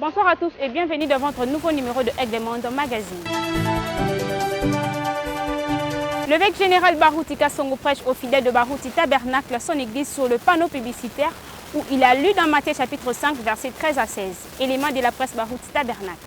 Bonsoir à tous et bienvenue dans votre nouveau numéro de Aigle des Mondes Magazine. L'évêque général Barouti Kasongo prêche aux fidèles de Barouti Tabernacle son église sur le panneau publicitaire où il a lu dans Matthieu chapitre 5 versets 13 à 16. Élément de la presse Barouti Tabernacle.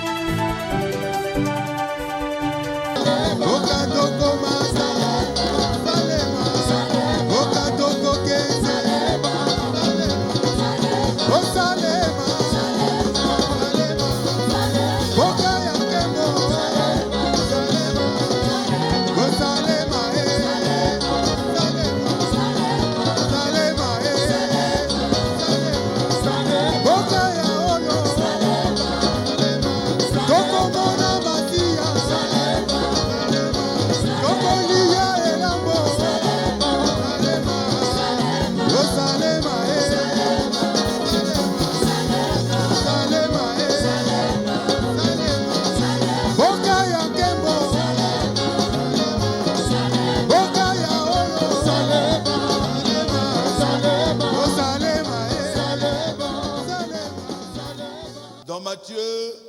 Dans Matthieu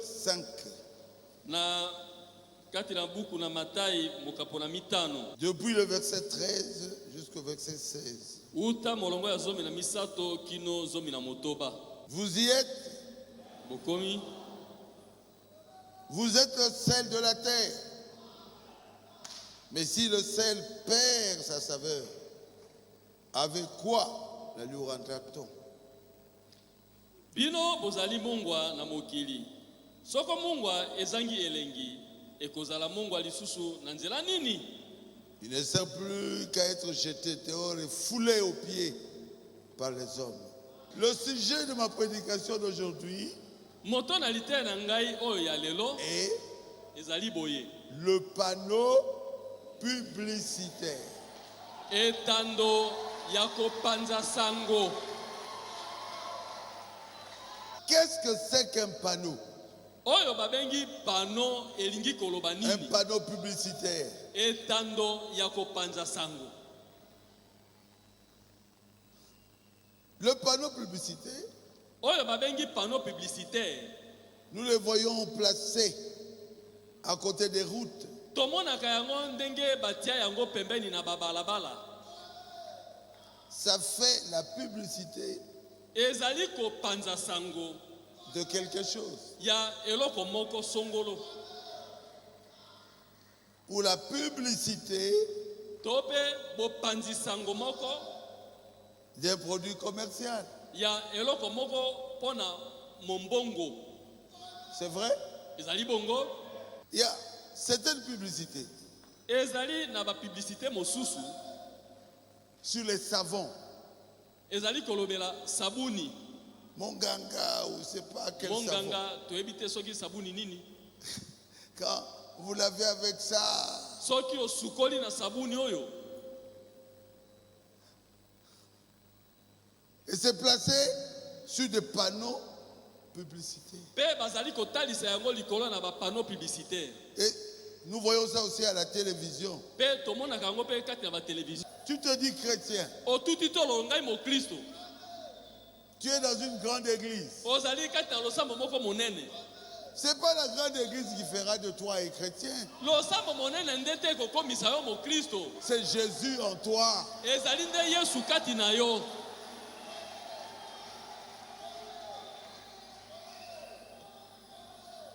5, depuis le verset 13 jusqu'au verset 16. Vous y êtes, vous êtes le sel de la terre. Mais si le sel perd sa saveur, avec quoi la lui rendra-t-on? Bino bozali mongwa na mokili. Soko mongwa ezangi elengi, ekozala mongwa lisusu na nzela nini? Il ne sert plus qu'à être jeté dehors et foulé aux pieds par les hommes. Le sujet de ma prédication d'aujourd'hui est le panneau publicitaire. Etando yako panza sango. Qu'est-ce que c'est qu'un panneau? Oyo babengi panneau elingi koloba nini? Un panneau publicitaire. Etando yako panza sango. Le panneau publicitaire, oyo babengi panneau publicitaire, nous le voyons placé à côté des routes. Tomonaka yango ndenge batia yango pembeni na babalabala. Ça fait la publicité ezali ko panza sango de quelque chose. Ya eloko moko songolo. Ou la publicité tope bo panzi sango moko des produits commerciaux. Ya eloko moko pona mombongo. C'est vrai? Ezali bongo. Il y a certaines publicités. Ezali na ba publicité mosusu sur les savons. Ezali kolobela sabuni. Monganga ou je sais pas quel savon. Monganga to ebite soki sabuni nini. Quand vous l'avez avec ça. Soki osukoli na sabuni oyo. Et c'est placé sur des panneaux publicitaires. Et nous voyons ça aussi à la télévision. Tu te dis chrétien. Tu es dans une grande église. C'est pas la grande église qui fera de toi un chrétien. C'est Jésus en toi.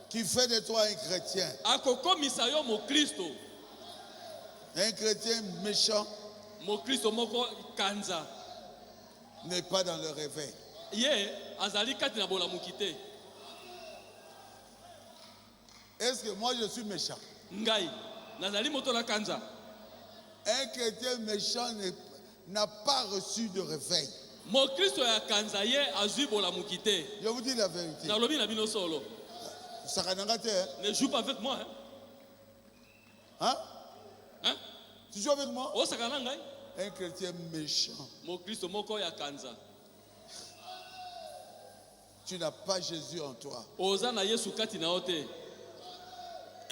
Qui fait de toi un chrétien. Un chrétien méchant n'est pas dans le réveil. Est-ce que moi je suis méchant? Un chrétien méchant n'a pas reçu de réveil. Je vous dis la vérité. Ne joue pas avec moi. Hein? Tu joues avec moi? Un chrétien méchant. Tu n'as pas Jésus en toi.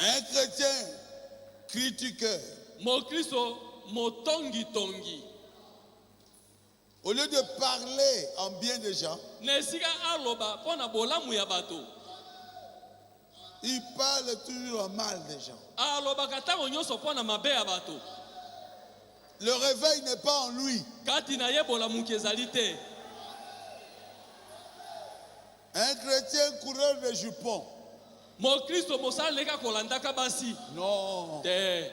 Un chrétien critiqueur. Au lieu de parler en bien des gens, Il parle toujours mal des gens. alobaka ntango nyonso mpo na mabe ya bato. Le réveil n'est pas en lui. Kati na ye bolamuki ezali te. Un chrétien coureur de jupons. Mokristo mosala leka kolandaka basi. Non. Te.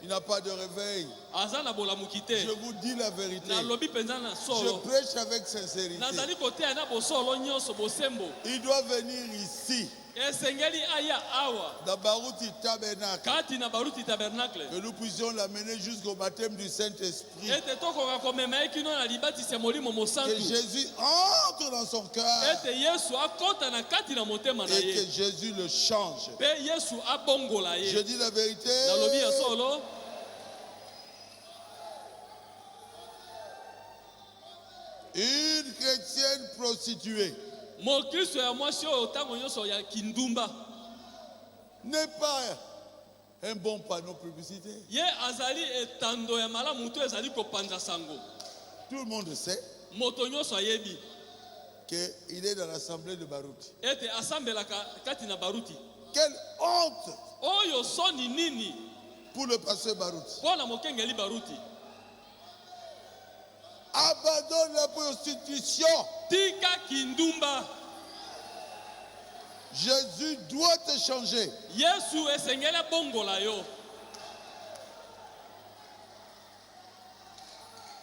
Il n'a pas de réveil. Aza na bolamuki te. Je vous dis la vérité. Na lobi penza na Je solo. prêche avec sincérité. Nazali kotea na bosolo nyonso bosembo. Il doit venir ici, Esengeli aya awa. dans Baruti Tabernacle, Kati na baruti tabernacle. que nous puissions l'amener jusqu'au baptême du Saint-Esprit. Ete tokoka komema ye kino na libatisi ya molimo Que mosantu. Jésus entre dans son cœur Ete Yesu akota na kati na motema na et ye. que Jésus le change. Pe Yesu abongola ye. Je dis la vérité. Na lobi ya solo. Une chrétienne prostituée Mokristo ya mwasi oyo ntango nyonso ya kindumba. n'est pas un bon panneau publicitaire. Ye azali etando ya malamu to ezali kopanza sango. Tout le monde sait Moto nyonso ayebi. qu'il est dans l'assemblée de Baruti. Ete asambelaka kati na baruti. Quelle honte Oyo soni nini pour le pasteur Baruti. mpo na mokengeli baruti. Abandonne la prostitution. Tika kindumba. Jésus doit te changer. Yesu esengeli abongola yo.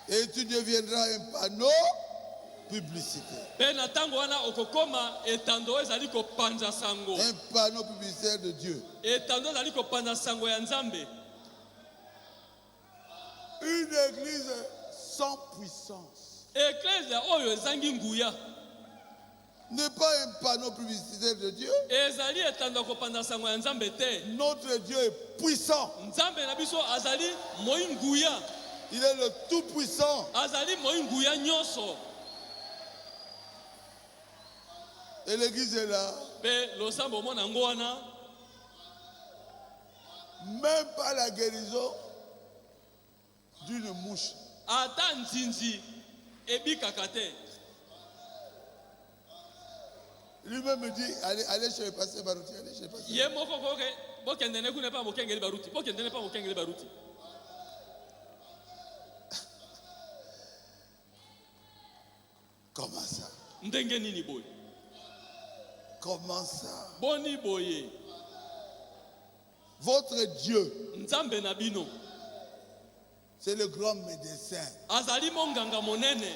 Et tu deviendras un panneau publicitaire. Pe na ntango wana okokoma etando ezali kopanza sango. Un panneau publicitaire de Dieu. Etando ezali kopanza sango ya Nzambe. Une église sans puissance Eklezia oyo ezangi nguya. n'est pas un panneau publicitaire de Dieu. Ezali etando kopanza sango ya Nzambe te. Notre Dieu est puissant. Nzambe na biso azali moi nguya. Il est le tout-puissant. Azali moi nguya nyonso. Et l'église est là. Pe losambo mona ngo wana. Même pas la guérison d'une mouche. Ata nzinzi ebikaka te. Lui-même me dit, allez chez le pasteur Baruti, allez chez le pasteur. Ye moko koke bokendene kuna pa mokengeli baruti. Bokendene pa mokengeli baruti. Comment ça? Ndenge nini boye? Comment ça? Boni boye. Votre Dieu, Nzambe na bino. c'est le grand médecin. Azali monganga monene.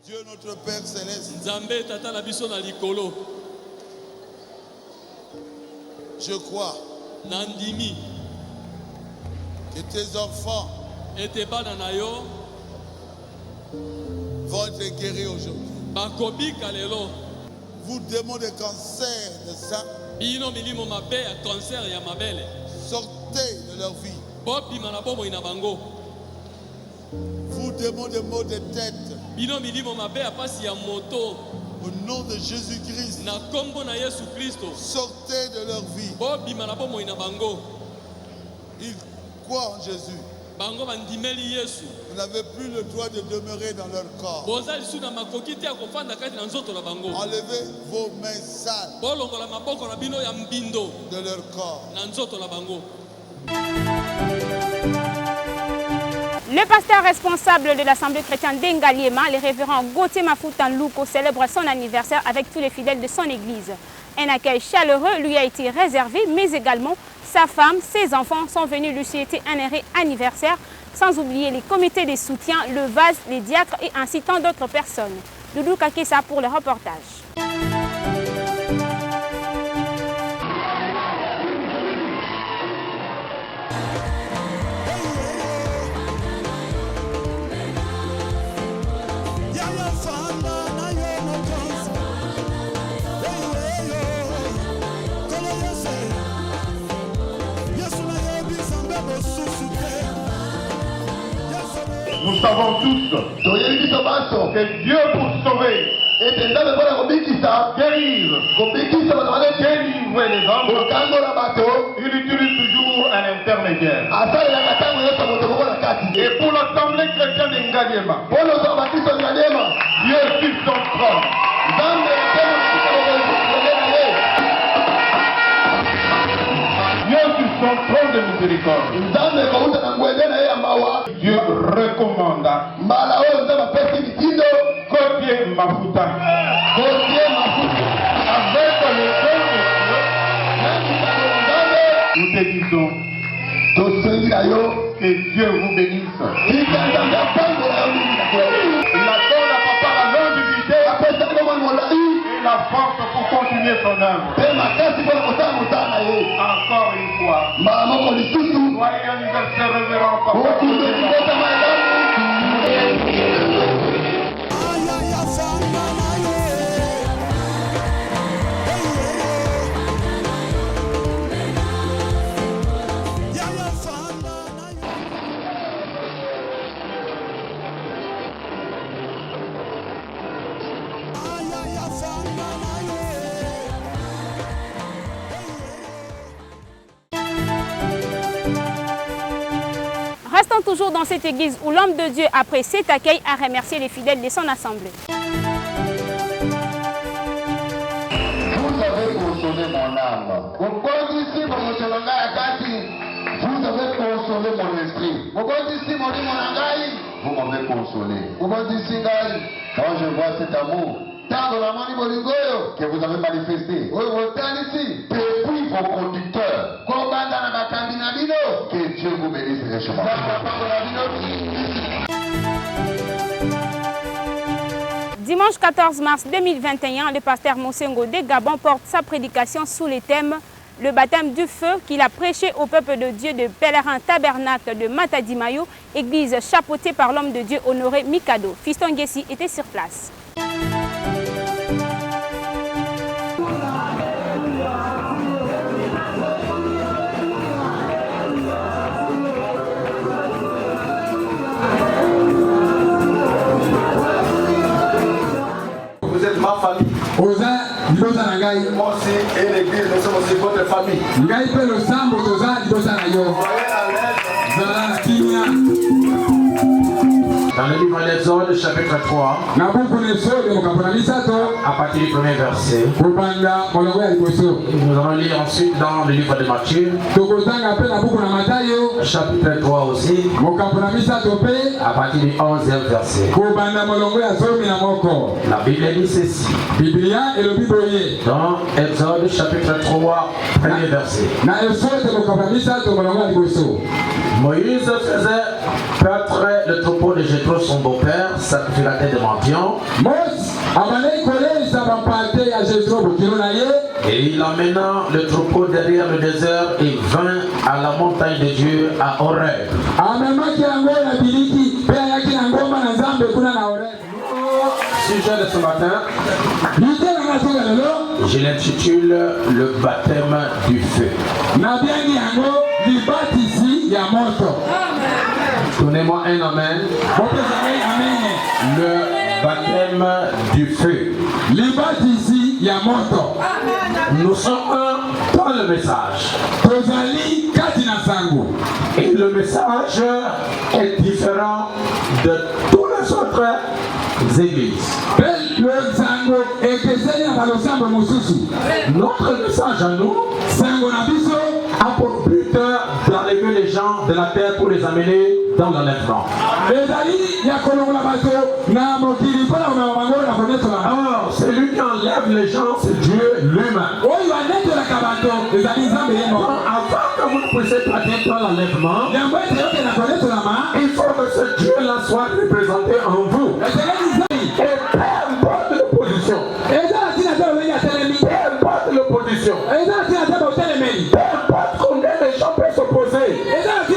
Dieu notre Père Céleste. Nzambe tata na biso na likolo. Je crois Nandimi. que tes enfants Ete bana na yo. vont être guéris aujourd'hui. Bakobika lelo. Vous démons de cancer de sang, Bino milimo mabe ya cancer ya mabele. sortez de leur vie. Bopi manabomo ina bango. Vous démons de maux de tête, Bino milimo mabe ya pasi ya moto. au nom de Jésus-Christ, Na kombo na Yesu Kristo. sortez de leur vie. Bopi manabomo ina bango. Ils croient en Jésus. Bango bandimeli Yesu. Vous n'avez plus le droit de demeurer dans leur corps. Boza lisu na makoki te ya kofanda kati na nzoto na bango. Enlevez vos mains sales Bolongola maboko na bino ya mbindo de leur corps. na nzoto na bango. Le pasteur responsable de l'Assemblée chrétienne d'Engaliema, le révérend Gauthier Mafuta Louko, célèbre son anniversaire avec tous les fidèles de son église. Un accueil chaleureux lui a été réservé, mais également sa femme, ses enfants sont venus lui souhaiter un heureux anniversaire, sans oublier les comités de soutien, le vase, les diacres et ainsi tant d'autres personnes. Doudou Kakessa pour le reportage. Nous savons tous que Dieu pour sauver, guérir, délivrer les hommes, il utilise toujours un intermédiaire. Et pour l'Assemblée chrétienne d'Engaliema, Dieu est sur son trône. son trône de miséricorde. Dieu recommanda Kotie Mafuta. Avec le don de Dieu, nous te disons que Dieu vous bénisse. Il accorde à papa la longévité et la force pour continuer son œuvre. Encore une fois, soyez anniversaire révérend papa. Restons toujours dans cette église où l'homme de Dieu, après cet accueil, a remercié les fidèles de son assemblée. Vous avez consolé mon âme. Vous avez consolé mon esprit. Vous m'avez consolé. Quand je vois cet amour que vous avez manifesté depuis vos conducteurs, que Dieu vous bénisse richement. Dimanche 14 mars 2021, le pasteur Mosengo de Gabon porte sa prédication sous le thème « Le baptême du feu » qu'il a prêché au peuple de Dieu de Pèlerin Tabernacle de Matadi-Mayo, église chapeautée par l'homme de Dieu Honoré Mikado. Fiston Gessi était sur place. Vous êtes ma famille. Moi aussi et l'église, nous sommes aussi votre famille. Soyez à l'aise. Dans le livre d'Exode, chapitre 3, à partir du premier verset, nous allons lire ensuite dans le livre de Matthieu, chapitre 3 aussi, à partir du 11e verset. La Bible dit ceci, dans Exode, chapitre 3, premier verset. Moïse faisait paître le troupeau de Jéthro, son beau-père, sacrifier la tête de mendiant. Et il amena le troupeau derrière le désert et vint à la montagne de Dieu à Horeb. Sujet de ce matin, je l'intitule le baptême du feu. Donnez-moi un amen. Le baptême du feu. Nous sommes dans le message. Et le message est différent de tous les autres églises. Notre message à nous a pour but d'enlever les gens de la terre pour les amener dans l'enlèvement. Alors, celui qui enlève les gens, c'est Dieu lui-même. Avant que vous ne puissiez partir dans l'enlèvement, il faut que ce Dieu-là soit représenté en vous. Et peu importe l'opposition. Peu importe l'opposition. Peu importe combien les gens peuvent s'opposer. Peu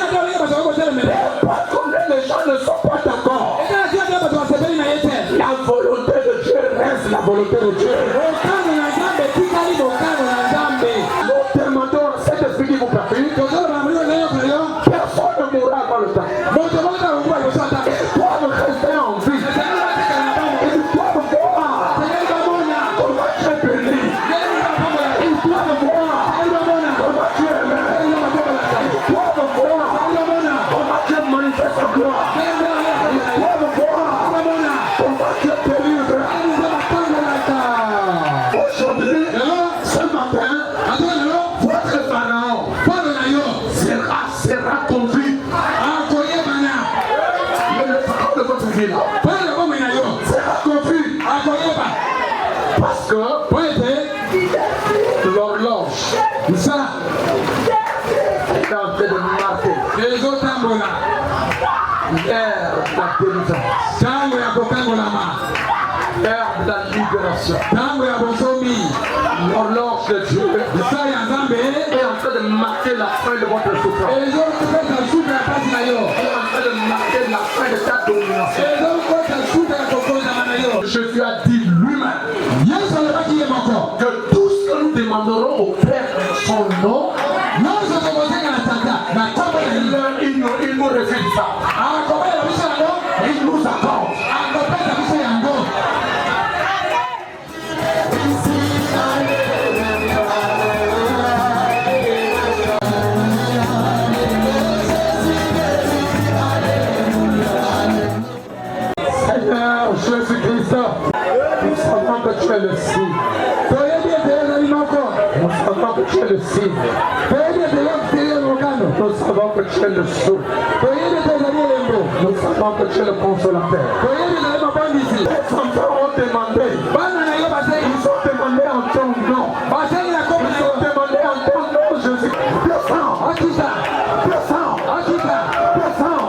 importe combien les gens ne sont pas d'accord. La volonté de Dieu reste la volonté de Dieu. Nous demandons à cet esprit qui vous capite. Personne ne mourra avant le temps. Ils doivent rester en vie. Ils doivent voir comment tu es béni. Ils doivent voir comment tu es aimé. Ils doivent voir comment tu manifestes ta gloire. Ils doivent voir comment tu es délivré. Aujourd'hui, ce que l'horloge ça est en train de marquer les autres l'ère de la délivrance, l'ère de la libération. L'horloge de Dieu est en train de marquer la fin de votre souffrance. Elle est en train de marquer la fin de ta domination. Jésus a dit lui-même que tout ce que nous demanderons au Père en son nom, il nous refuse ça. Il nous accorde. Seigneur Jésus-Christ, nous savons que tu es le signe. Nous savons que tu es le signe. Nous savons que tu es le sceau. Nous savons que tu es le consolateur. Les enfants ont demandé. Ils ont demandé en ton nom. Ils ont demandé en ton nom, Jésus. Descends. Descends. Descends.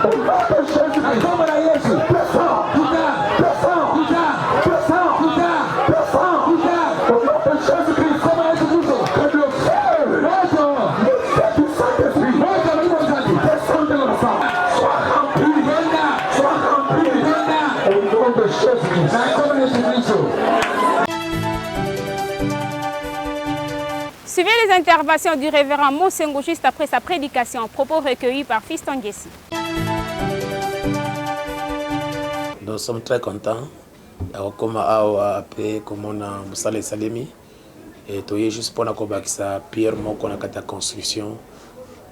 Au nom de Jésus. Descends. Descends. Descends. Au nom de Jésus-Christ. Que le feu du Saint-Esprit descende de l'enfant. Sois rempli. Au nom de Jésus-Christ. Suivez les interventions du révérend Mosengo juste après sa prédication, propos recueillis par Fiston Jesse. Nous sommes très contents. Comme on a Moussale Salemi, et tu es juste pour la pierre moko na kata construction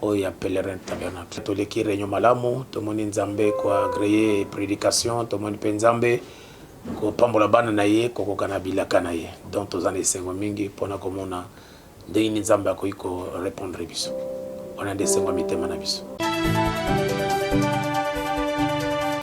au ya pèlerin tabernacle. Tout l'équipe réunion malamu, tout le monde nzambe kwa agréé prédication, tout le monde penzambe ko pambola bana na ye ko kanabila kana ye. Donc tous en esengo mingi pona komona ndeni nzambe akoiko répondre biso. On a des sengo mitema na biso.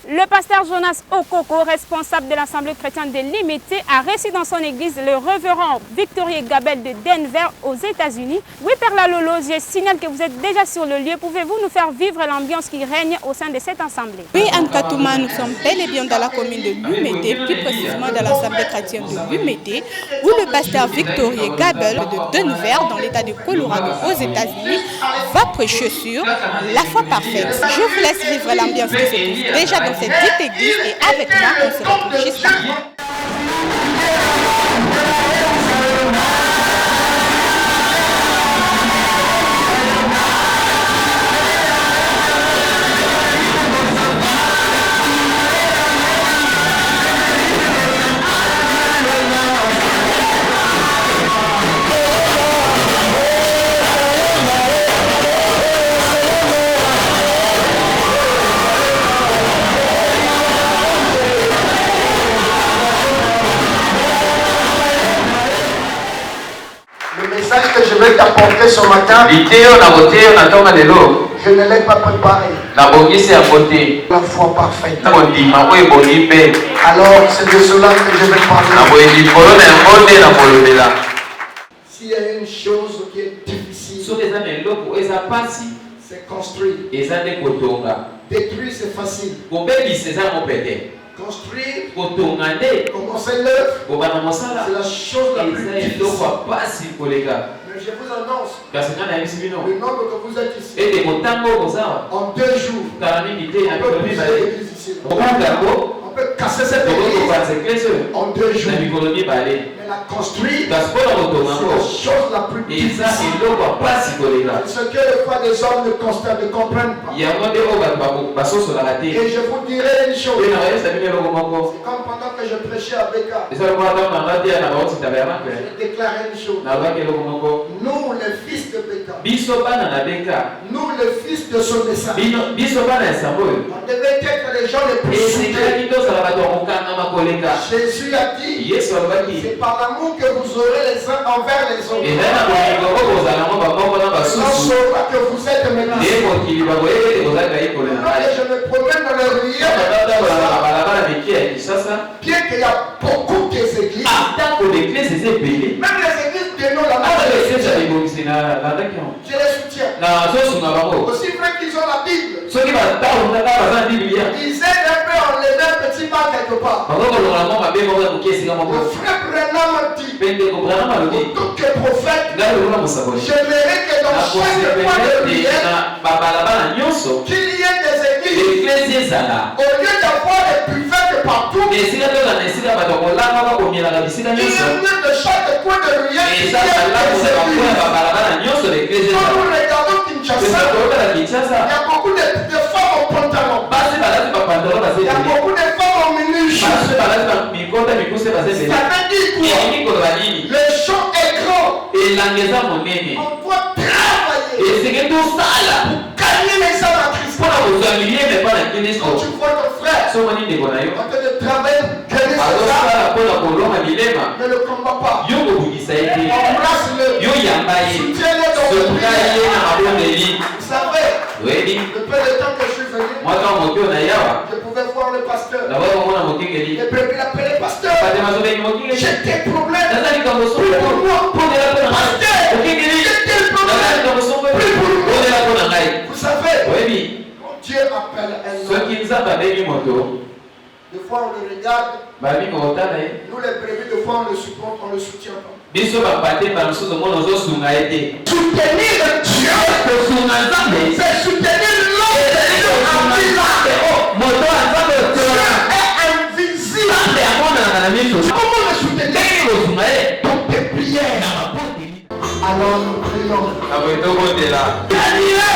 Le pasteur Jonas Okoko, responsable de l'Assemblée chrétienne de Limité, a reçu dans son église le révérend Victorieux Gabel de Denver aux États-Unis. Oui, Père Lalolo, je signale que vous êtes déjà sur le lieu. Pouvez-vous nous faire vivre l'ambiance qui règne au sein de cette assemblée? Oui, Anne Katouma, nous sommes bel et bien dans la commune de Lumete, plus précisément dans l'Assemblée chrétienne de Lumete, où le pasteur Victorieux Gabel de Denver, dans l'état de Colorado aux États-Unis, va prêcher sur la foi parfaite. Je vous laisse vivre l'ambiance qui se trouve déjà dans cette dite église et avec moi, on se retrouve juste après. Que je vais t'apporter ce matin, je ne l'ai pas préparé. La foi parfaite. Alors c'est de cela que je vais parler. S'il y a une chose qui est difficile, c'est construire. Détruire c'est facile. Construire, commencer l'œuvre, c'est la chose la plus difficile. Mais je vous annonce, le nombre que vous êtes ici, en 2 jours, on peut bouger l'église ici. On peut casser cette église en 2 jours. Mais la construire, c'est la chose la plus difficile. Ce que les fois des hommes ne comprennent pas. Et je vous dirai une chose. C'est comme pendant que je prêchais à Beka. Je déclarais une chose. Nous, les fils de Beka. Nous, les fils de son message. On devait être les gens les plus soudés. Jésus a dit, c'est par l'amour que vous aurez les uns envers les autres. On saura que vous êtes maintenant. Je me promène dans les ruelles. Bien qu'il y a beaucoup d'églises, l'église c'est payé. Même les églises de nos là. Je les soutiens. Aussi vrai qu'ils ont la Bible. Ils aident un peu en les un petit pas quelque part. Le frère Branham dit, en tant que prophète, j'aimerais que dans chaque point de prière, qu'il y ait des églises. Au lieu d'avoir des buvettes partout, il y a mieux de chaque point de prière, qu'il y ait des églises. Quand nous regardons Kinshasa, il y a beaucoup de femmes en pantalon. Il y a beaucoup de femmes en mini-jupe. Ça veut dire quoi? Le champ est grand. On doit travailler pour gagner les âmes à Christ. Quand tu vois ton frère en train de travailler, gagner ses âmes, ne le combat pas. Embrasse-le. Soutiens-le dans le prière. Vous savez, le peu de temps que je suis venu, je pouvais voir le pasteur. Et puis il appelait le pasteur. J'ai des problèmes. Plus pour moi. Pasteur, j'ai des problèmes. Plus pour moi. Vous savez, Dieu appelle un homme. Des fois on le regarde. Nous les brebis, des fois on le supporte, on le soutient pas. Soutenir Dieu, c'est soutenir l'homme de Dieu invisible. Comment le soutenir? Dans tes prières. Alors nous prions. Seigneur,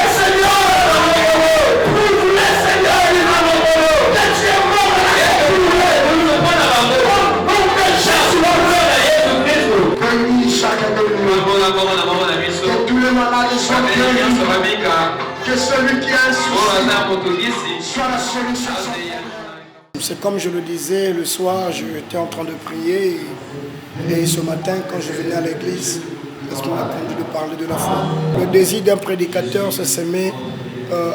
que tous les malades soient guéris, que celui qui a un souci soit la solution. C'est comme je le disais, le soir, j'étais en train de prier et ce matin, quand je venais à l'église, l'Esprit m'a conduit de parler de la foi. Le désir d'un prédicateur, c'est s'aimer,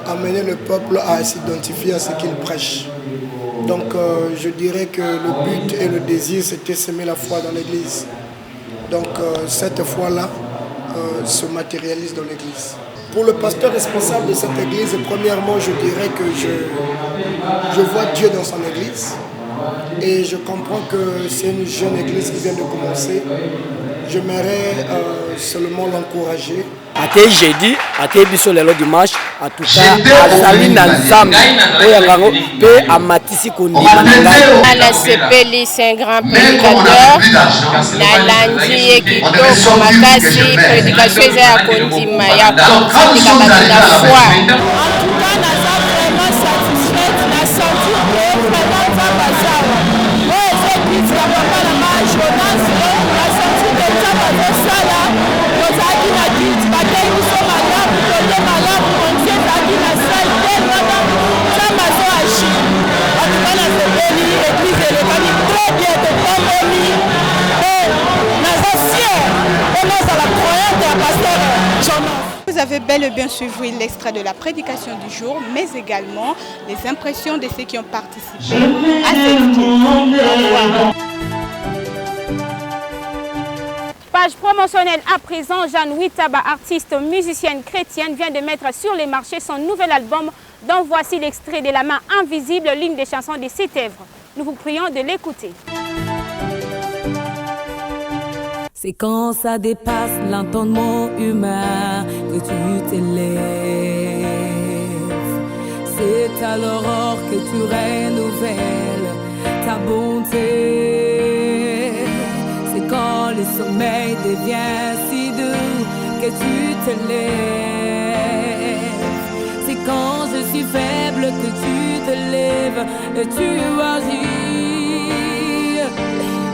amener le peuple à s'identifier à ce qu'il prêche. Donc je dirais que le but et le désir, c'était s'aimer la foi dans l'église. Donc cette foi-là se matérialise dans l'église. Pour le pasteur responsable de cette église, premièrement, je dirais que je vois Dieu dans son église et je comprends que c'est une jeune église qui vient de commencer. J'aimerais seulement l'encourager. Ate jeudi, ate biso lelo dimanche, en tout cas, azali na nzambe, oyangango, pe amatisi kondima na ngai. Ala sepeli, c'est un grand prédicateur. Na landi ekitoko makasi, prédication eza ya kondima, ya kondika bato na foi. En tout cas, naza vraiment satisfaite, na senti vraiment nzambe azawa. Oyo eza église ya papa na ma Jonas, na senti que nzambe azosala, tozalaki na guide. Vous avez bel et bien suivi l'extrait de la prédication du jour, mais également les impressions de ceux qui ont participé à cette vidéo. Page promotionnelle à présent, Jeanne Witaba, artiste musicienne chrétienne, vient de mettre sur les marchés son nouvel album dont voici l'extrait de La main invisible, l'une des chansons de cette œuvre. Nous vous prions de l'écouter. C'est quand ça dépasse l'entendement humain que tu t'élèves. C'est à l'aurore que tu renouvelles ta bonté. C'est quand le sommeil devient si doux que tu te lèves. C'est quand je suis faible que tu te lèves et tu agis.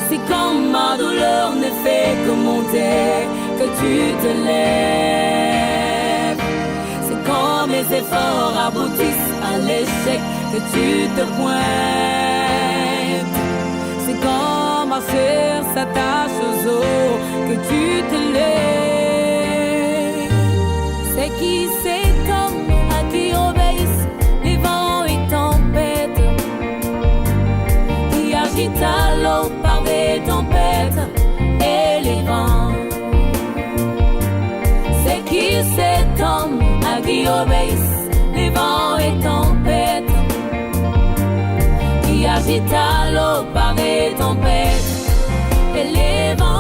C'est quand ma douleur ne fait que monter que tu te lèves. C'est quand mes efforts aboutissent à l'échec que tu te pointes. C'est quand ma sœur s'attache aux os que tu te lèves. C'est qui comme à qui obéissent les vents et tempêtes, qui agite à l'eau par des tempêtes obéissent les vents et tempêtes, qui agitent à l'eau par des tempêtes et les vents.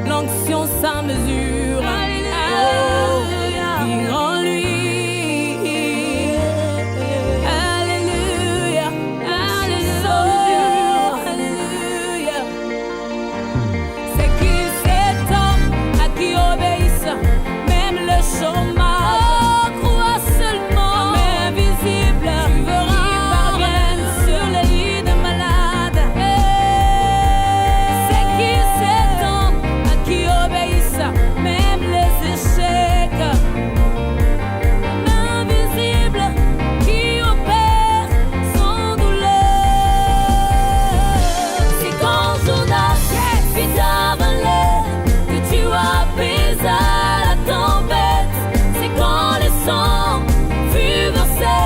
L'onction sans mesure, vivre en lui. Alléluia, alléluia. C'est qui cet homme à qui obéissent même le chômage, crois seulement, mais invisible, tu verras parviennent sur le lit de malade. C'est qui cet homme qui obéissent même les échecs, invisible, qui opère sans douleur. C'est quand Jonas fit avaler que tu apaisas la tempête. C'est quand le sang fut versé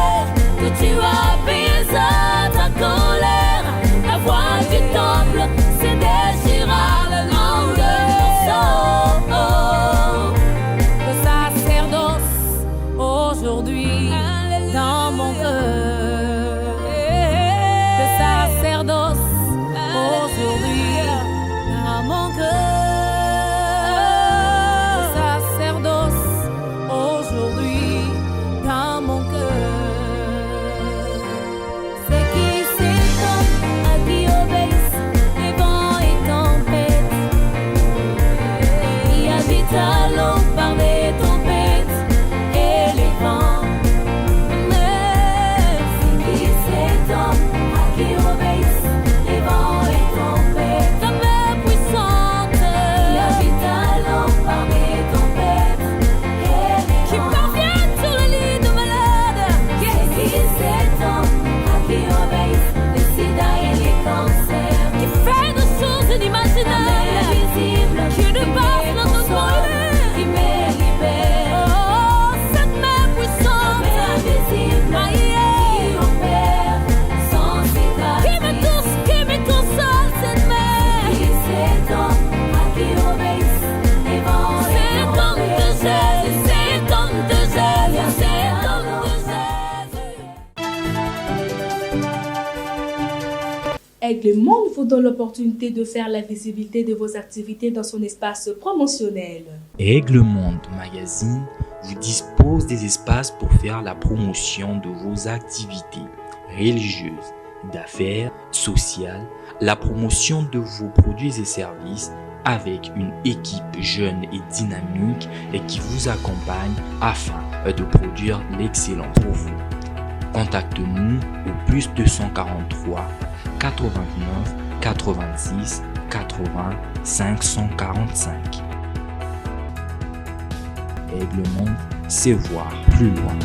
que tu apaisas ta colère. La voix du temple se déchira. Le sacerdoce aujourd'hui dans mon cœur. Le sacerdoce aujourd'hui dans mon cœur. Le sacerdoce aujourd'hui dans mon cœur. C'est qui cet homme à qui obéissent les vents et tempêtes, à l'eau par des tempêtes et les vents. Mais c'est qui cet homme à qui obéissent les vents et tempêtes, ta main puissante, qui habite à l'eau par des tempêtes et les vents, qui parvient sur le lit de malade. C'est qui cet homme à qui obéissent les sida et les cancers, qui fait des choses inimaginables, invisibles, qui dépasse notre corps, qui me libère. Oh, cette main puissante, invisible, qui opère sans état, qui me touche, qui me console, cette main. Qui cet homme à qui obéissent les vents et les tempêtes. C'est comme de Jésus, c'est comme de Jésus. Aigle Monde vous donne l'opportunité de faire la visibilité de vos activités dans son espace promotionnel. Aigle Monde Magazine vous dispose des espaces pour faire la promotion de vos activités religieuses, d'affaires, sociales, la promotion de vos produits et services avec une équipe jeune et dynamique et qui vous accompagne afin de produire l'excellent pour vous. Contactez-nous au plus 243 89 86 80 545. Aigle Monde, c'est voir plus loin.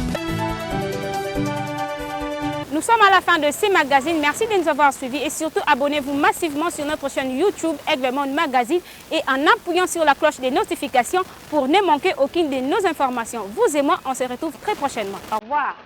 Nous sommes à la fin de ces magazines. Merci de nous avoir suivis et surtout abonnez-vous massivement sur notre chaîne YouTube Aigle Monde Magazine et en appuyant sur la cloche des notifications pour ne manquer aucune de nos informations. Vous et moi, on se retrouve très prochainement. Au revoir.